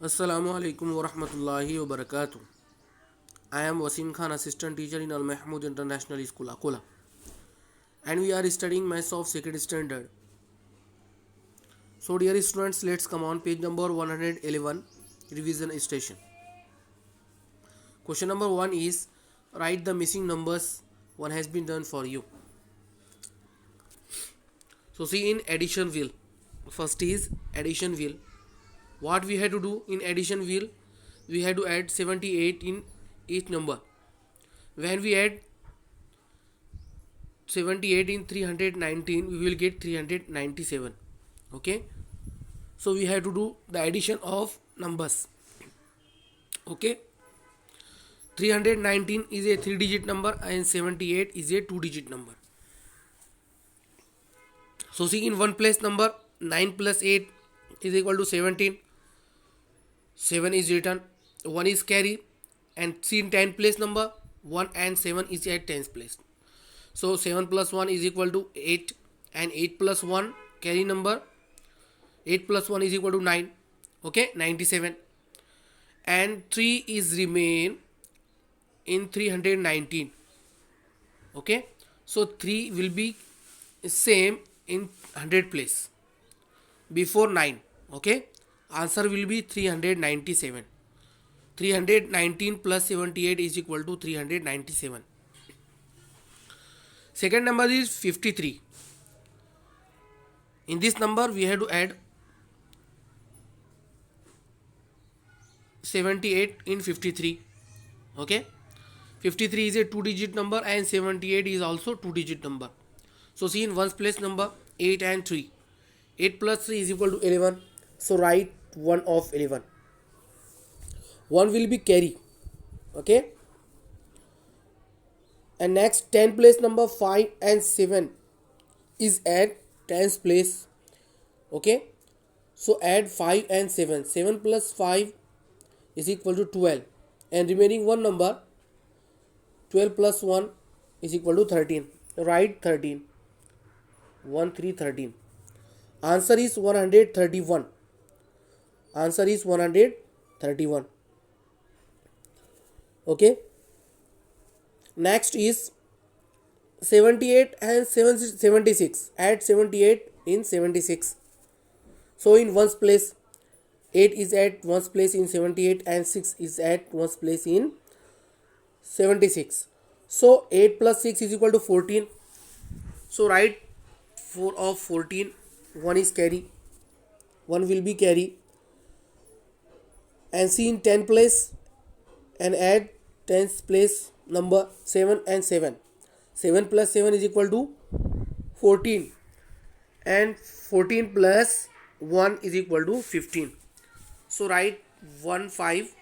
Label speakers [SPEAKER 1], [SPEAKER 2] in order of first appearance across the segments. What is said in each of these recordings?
[SPEAKER 1] Assalamu alaikum wa rahmatullahi wa barakatuh. I am Wasim Khan, assistant teacher in Al Mahmood International School, Akola, and we are studying Maths of Second Standard. So, dear students, let's come on page number 111, revision station. Question number 1 is write the missing numbers. One has been done for you. So, see in addition wheel. First is addition wheel. What we had to do in addition wheel? We had to add 78 in each number. When we add 78 in 319, we will get 397. Okay, so we have to do the addition of numbers. Okay, 319 is a 3-digit number and 78 is a 2-digit number. So see in one place number 9 plus 8 is equal to 17. 7 is written, 1 is carry, and see in 10 place number 1 and 7 is at 10th place. So 7 plus 1 is equal to 8, and 8 plus 1 carry number, 8 plus 1 is equal to 9. Okay, 97. And 3 is remain in 319. Okay, so 3 will be same in 100 place before 9. Okay, answer will be 397. 319 plus 78 is equal to 397. Second number is 53. In this number we have to add 78 in 53. Okay, 53 is a 2-digit number and 78 is also 2-digit number. So see in ones place number 8 and 3. 8 plus 3 is equal to 11. So write 1 of 11. 1 will be carry. Okay, and next 10 place number 5 and 7 is at 10th place. Okay, so add 5 and 7. 7 plus 5 is equal to 12, and remaining one number 12 plus 1 is equal to 13. Write 13. 1 3 13. Answer is 131. Answer is 131. Okay, next is 78 and 76. Add 78 in 76. So in ones place 8 is at ones place in 78 and 6 is at ones place in 76. So 8 plus 6 is equal to 14. So write 4 of 14. 1 is carry. 1 will be carry. And see in 10 place and add 10th place number 7 and 7. 7 plus 7 is equal to 14. And 14 plus 1 is equal to 15. So write 1 5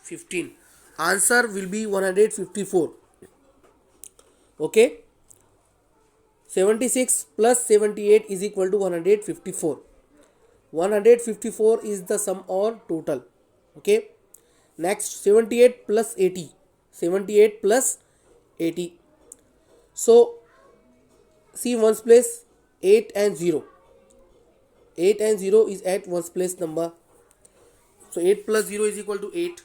[SPEAKER 1] 15. Answer will be 154. Okay, 76 plus 78 is equal to 154. 154 is the sum or total. Okay, next 78 plus 80. 78 plus 80. So see ones place 8 and 0. 8 and 0 is at ones place number. So 8 plus 0 is equal to 8.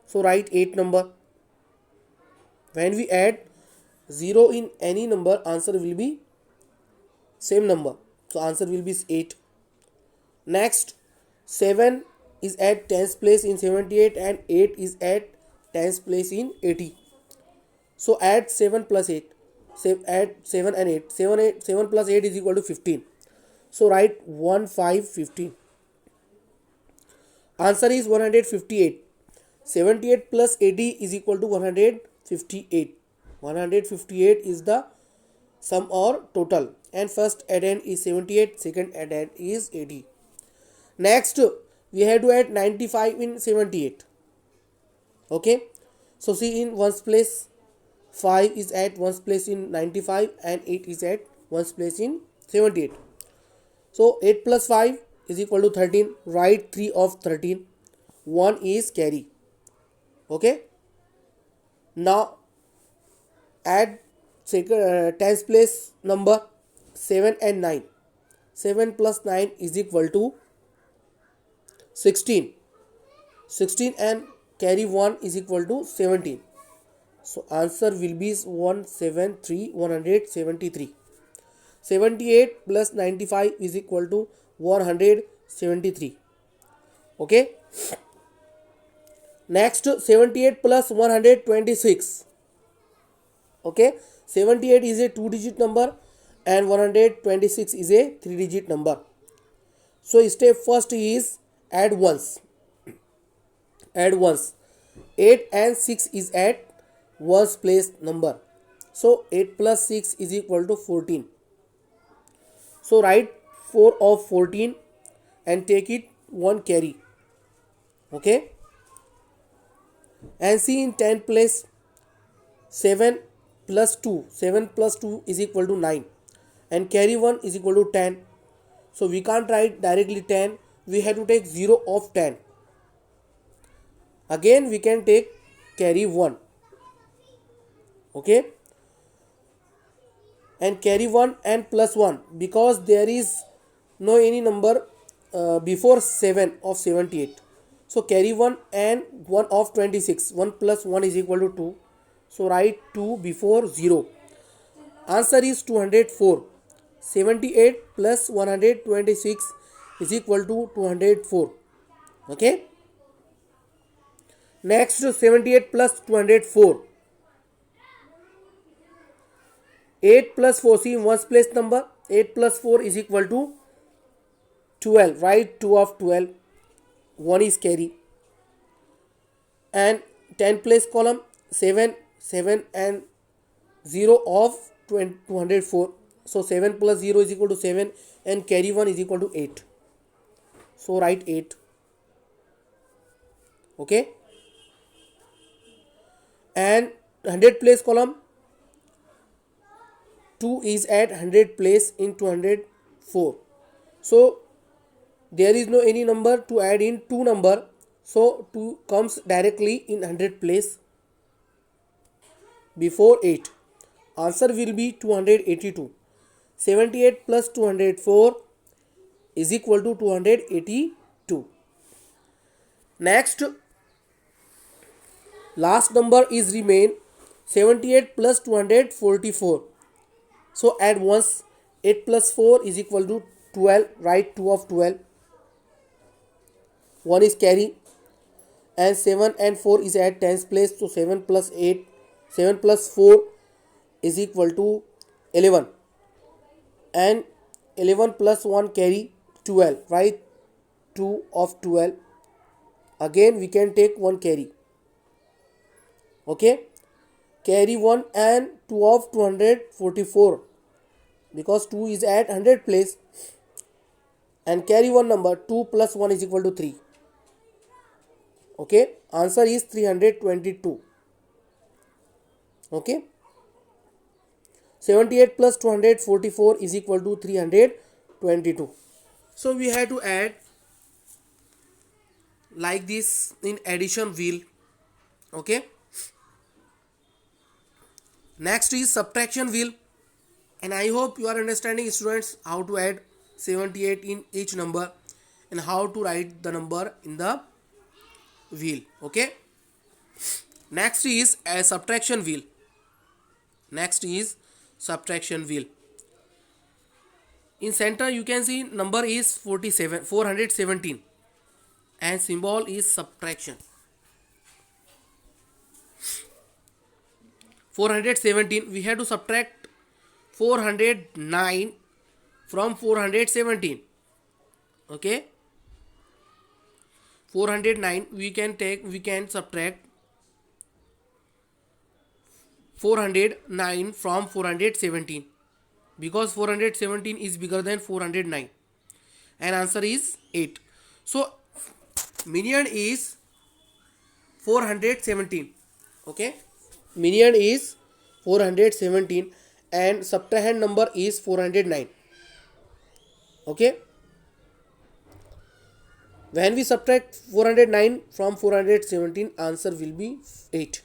[SPEAKER 1] So write 8 number. When we add 0 in any number, answer will be same number. So answer will be 8. Next 7 is at 10th place in 78 and 8 is at 10th place in 80. So add 7 plus 8. Add 7 and 8. 7 plus 8 is equal to 15. So write 1 5 15. Answer is 158. 78 plus 80 is equal to 158. 158 is the sum or total. And first addend is 78. Second addend is 80. Next we have to add 95 in 78. Okay, so see in ones place 5 is at ones place in 95 and 8 is at ones place in 78. So 8 plus 5 is equal to 13. Write 3 of 13. 1 is carry. Okay, now add 10th place number 7 and 9. 7 plus 9 is equal to 16. 16 and carry 1 is equal to 17. So answer will be 173. 78 plus 95 is equal to 173. Okay. Next, 78 plus 126. Okay. 78 is a 2-digit number and 126 is a 3-digit number. So step first is add ones. Add ones. 8 and 6 is at ones place number. So 8 plus 6 is equal to 14. So write 4 of 14 and take it 1 carry. Okay. And see in 10 place 7 plus 2. 7 plus 2 is equal to 9. And carry 1 is equal to 10. So we can't write directly 10. We have to take 0 of 10. Again we can take carry 1. Okay. And carry 1 and plus 1, because there is no any number before 7 of 78. So carry 1 and 1 of 26. 1 plus 1 is equal to 2. So write 2 before 0. Answer is 204. 78 plus 126 is equal to 204. Okay. Next, 78 plus 204. 8 plus 4, see ones place number. 8 plus 4 is equal to 12. Write 2 of 12. 1 is carry. And 10 place column 7 and 0 of 204. So 7 plus 0 is equal to 7 and carry 1 is equal to 8. So write 8. Okay. And 100 place column 2 is at 100 place in 204. So there is no any number to add in 2 number. So 2 comes directly in 100 place before 8. Answer will be 282. 78 plus 204 is equal to 282. Next, last number is remain 78 plus 244. So add once. 8 plus 4 is equal to 12. Write 2 of 12. 1 is carry. And 7 and 4 is at 10th place. So 7 plus 8. 7 plus 4 is equal to 11. And 11 plus 1 carry 12. Write 2 of 12. Again we can take 1 carry. Okay. Carry 1 and 2 of 244. Because 2 is at 100 place. And carry 1 number. 2 plus 1 is equal to 3. Okay. Answer is 322. Okay. 78 plus 244 is equal to 322. So we have to add like this in addition wheel. Okay. Next is subtraction wheel. And I hope you are understanding, students, how to add 78 in each number and how to write the number in the wheel. Okay. Next is a subtraction wheel. Next is subtraction wheel. In center you can see number is 417 and symbol is subtraction. 417, we have to subtract 409 from 417. Okay. 409 we can subtract 409 from 417 because 417 is bigger than 409 and answer is 8. So median is 417. Okay. Median is 417 and subtrahend number is 409. Okay. When we subtract 409 from 417, answer will be 8.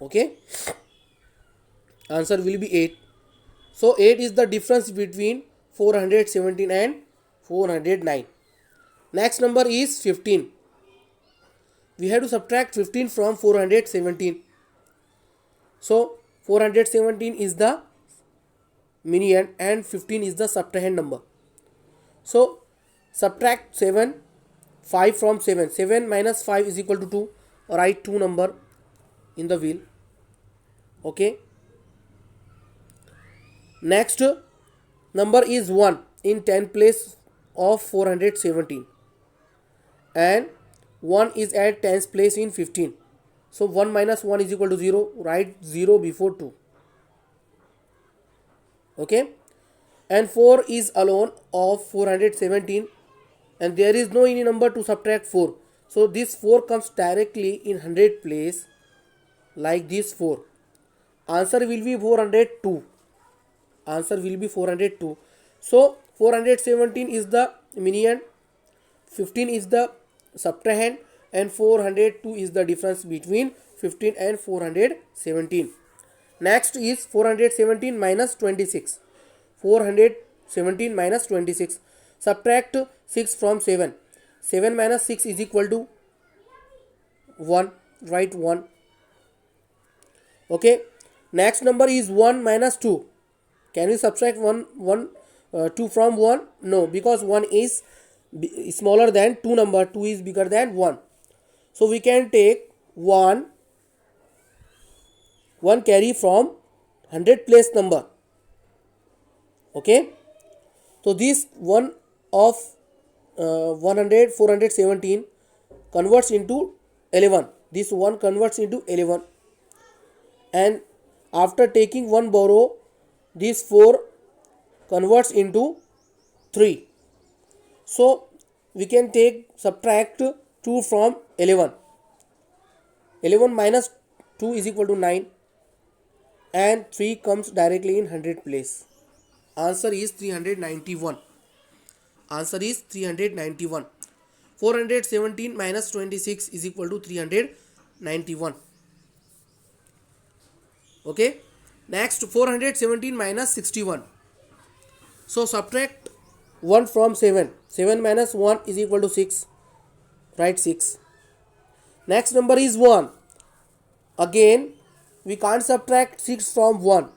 [SPEAKER 1] Okay. Answer will be 8. So 8 is the difference between 417 and 409. Next number is 15. We have to subtract 15 from 417. So 417 is the median and 15 is the subtrahend number. So subtract 5 from 7. 7 minus 5 is equal to 2. Write 2 number in the wheel. Okay. Next number is 1 in 10 place of 417. And 1 is at 10th place in 15. So 1 minus 1 is equal to 0. Write 0 before 2. Okay. And 4 is alone of 417. And there is no any number to subtract 4. So this 4 comes directly in 100 place like this 4. Answer will be 402. Answer will be 402. So 417 is the median, 15 is the subtrahend, and 402 is the difference between 15 and 417. Next is 417 minus 26. 417 minus 26. Subtract 6 from 7. 7 minus 6 is equal to 1. Write 1. Okay. Next number is 1 minus 2. Can we subtract 2 from 1? No, because 1 is smaller than 2 number. 2 is bigger than 1. So we can take 1 carry from 100 place number. Okay. So this 1 of 417 converts into 11. This 1 converts into 11. And after taking 1 borrow, this 4 converts into 3. So we can subtract 2 from 11. 11 minus 2 is equal to 9. And 3 comes directly in 100 place. Answer is 391. Answer is 391. 417 minus 26 is equal to 391. Okay. Next 417 minus 61. So subtract 1 from 7. 7 minus 1 is equal to 6. Write 6. Next number is 1. Again we can't subtract 6 from 1.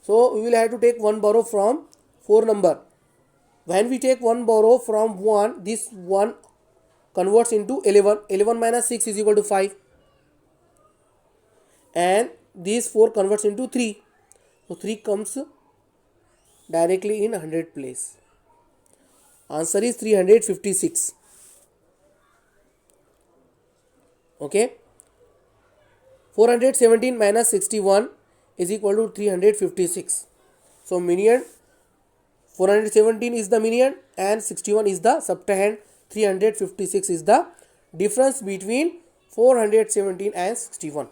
[SPEAKER 1] So we will have to take 1 borrow from 4 number. When we take 1 borrow from 1, this 1 converts into 11. 11 minus 6 is equal to 5. And this 4 converts into 3. So 3 comes directly in 100 place. Answer is 356. Okay. 417 minus 61 is equal to 356. So median 417 is the median and 61 is the subtrahend. 356 is the difference between 417 and 61.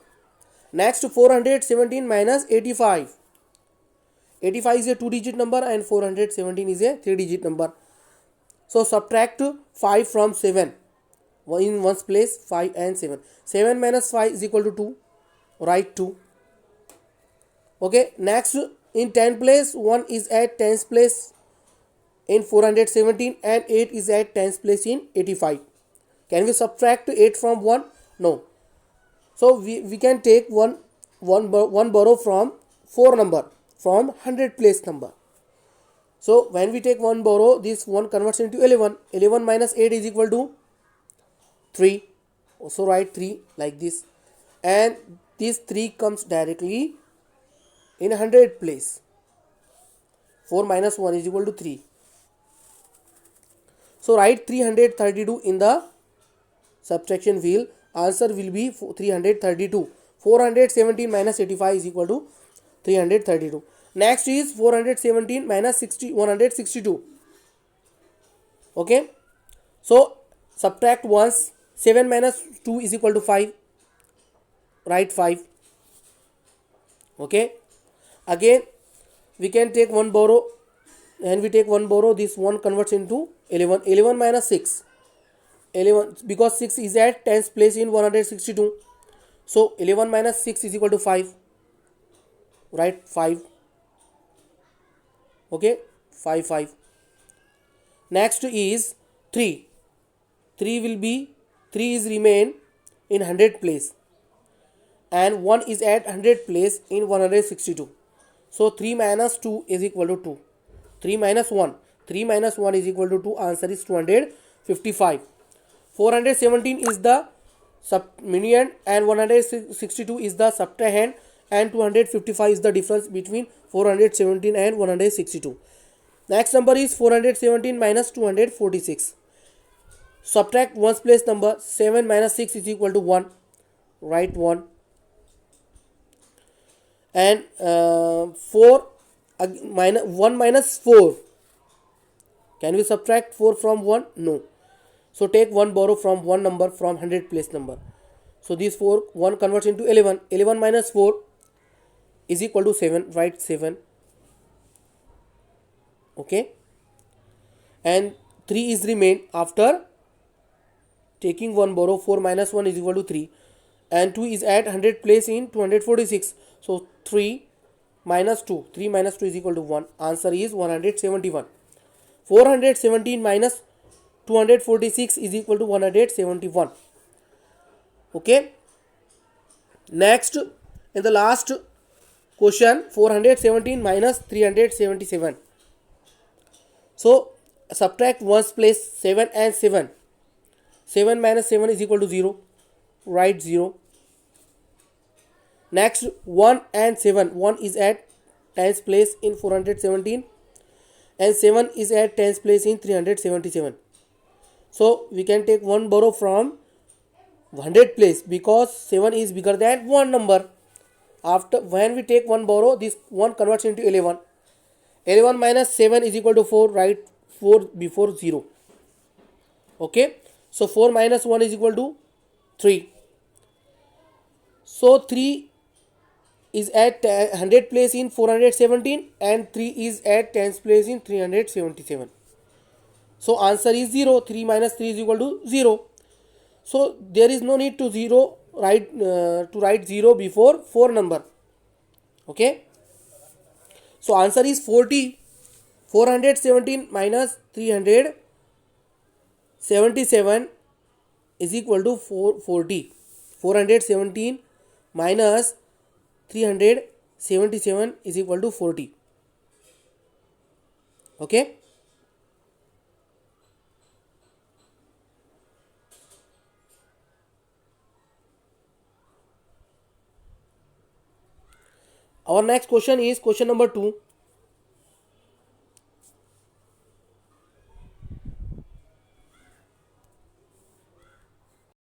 [SPEAKER 1] Next 417 minus 85. 85 is a 2-digit number and 417 is a 3-digit number. So subtract 5 from 7. In one's place 5 and 7. 7 minus 5 is equal to 2. Write 2. Okay. Next in 10 place 1 is at 10th place in 417 and 8 is at 10th place in 85. Can we subtract 8 from 1? No. So we can take one borrow from 4 number from 100 place number. So when we take 1 borrow, this 1 converts into 11. 11 minus 8 is equal to 3. So write 3 like this. And this 3 comes directly in 100 place. 4 minus 1 is equal to 3. So write 332 in the subtraction wheel. Answer will be 332. 417 minus 85 is equal to 332. Next is 417 minus 162. Okay. So subtract once. 7 minus 2 is equal to 5. Write 5. Okay. Again we can take 1 borrow. And we take 1 borrow. This 1 converts into 11. 11 minus 6. 11 because 6 is at 10th place in 162. So 11 minus 6 is equal to 5. Write 5. Okay. 5. Next is 3. 3 will be 3 is remain in 100 place, and 1 is at 100 place in 162. So 3 minus 2 is equal to 2. 3 minus 1. 3 minus 1 is equal to 2. Answer is 255. 417 is the subtrahend and 162 is the subtrahend, and 255 is the difference between 417 and 162. Next number is 417 minus 246. Subtract ones place number. 7 minus 6 is equal to 1. Write 1. And 4 minus 1 minus 4. Can we subtract 4 from 1? No. So take 1 borrow from 1 number from 100 place number. So these 4, 1 converts into 11. 11 minus 4 is equal to 7. Write 7. Okay. And 3 is remain after taking 1 borrow. 4 minus 1 is equal to 3. And 2 is at 100 place in 246. So 3 minus 2. 3 minus 2 is equal to 1. Answer is 171. 417 minus 246 is equal to 171. Okay. Next, in the last question, 417 minus 377. So subtract ones place 7 and 7. 7 minus 7 is equal to 0. Write 0. Next, 1 and 7. 1 is at tens place in 417 and 7 is at tens place in 377. So we can take 1 borrow from 100 place because 7 is bigger than 1 number. After when we take 1 borrow, this 1 converts into 11. 11 minus 7 is equal to 4. Write 4 before 0. Okay. So 4 minus 1 is equal to 3. So 3 is at 100 place in 417 and 3 is at 10th place in 377. So answer is 0. 3 minus 3 is equal to 0. So there is no need to write 0 before 4 number. Okay. So answer is 40. 417 minus 377 is equal to 440. 417 minus 377 is equal to 40. Okay. Our next question is question number 2.